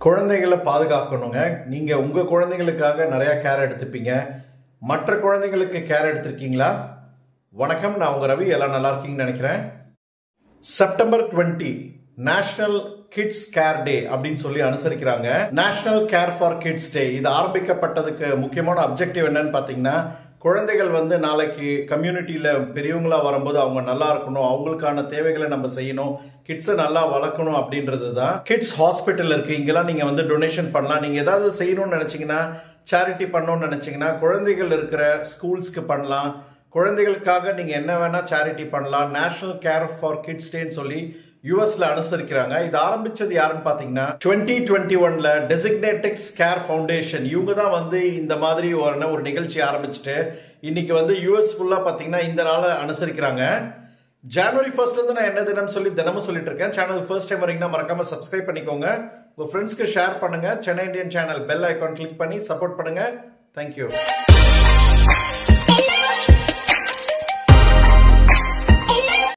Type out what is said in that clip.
குழந்தைகளை பாதுகாக்கணுங்க. நீங்க உங்க குழந்தைகளுக்காக நிறைய கேர் எடுத்துப்பீங்க. மற்ற குழந்தைகளுக்கு கேர் எடுத்திருக்கீங்களா? வணக்கம், நான் உங்க ரவி. எல்லாம் நல்லா இருக்கீங்கன்னு நினைக்கிறேன். செப்டம்பர் 20 நேஷனல் கிட்ஸ் கேர் டே அப்படின்னு சொல்லி அனுசரிக்கிறாங்க. நேஷனல் கேர் ஃபார் கிட்ஸ் டே இது ஆரம்பிக்கப்பட்டதுக்கு முக்கியமான அப்ஜெக்டிவ் என்னன்னு பார்த்தீங்கன்னா, குழந்தைகள் நாளைக்கு கம்யூனிட்டியில பெரியவங்களா வரும்போது அவங்க நல்லா இருக்கணும், அவங்களுக்கான தேவைகளை நம்ம செய்யணும், கிட்ஸை நல்லா வளர்க்கணும் அப்படின்றது தான். கிட்ஸ் ஹாஸ்பிட்டல் இருக்கு, இங்கெல்லாம் நீங்க டொனேஷன் பண்ணலாம். நீங்க ஏதாவது செய்யணும்னு நினைச்சீங்கன்னா, சேரிட்டி பண்ணணும்னு நினைச்சீங்கன்னா, குழந்தைகள் இருக்கிற ஸ்கூல்ஸ்க்கு பண்ணலாம். குழந்தைகளுக்காக நீங்க என்ன வேணா சேரிட்டி பண்ணலாம். நேஷனல் கேர் ஃபார் கிட்ஸ் டேன்னு சொல்லி யூஎஸ்ல அனுசரிக்கிறாங்க. இது ஆரம்பிச்சது யாருன்னு பாத்தீங்கன்னா 2021ல டெசிக்னேட்டிக்ஸ் கேர் ஃபவுண்டேஷன். இவங்க தான் இந்த மாதிரி ஒரு நிகழ்ச்சி ஆரம்பிச்சுட்டு இன்னைக்கு யூஎஸ் ஃபுல்லா பாத்தீங்கன்னா இந்த நாளை அனுசரிக்கிறாங்க. ஜனவரி 1st இருந்து நான் என்ன தினம் சொல்லி தினமும் சொல்லிட்டு இருக்கேன். சேனல் ஃபர்ஸ்ட் டைம் வரீங்கன்னா மறக்காம சப்ஸ்கிரைப் பண்ணிக்கோங்க. உங்க ஃப்ரெண்ட்ஸ்க்கு ஷேர் பண்ணுங்க. Chennai Indian channel bell icon click பண்ணி சப்போர்ட் பண்ணுங்க. தேங்க்யூ.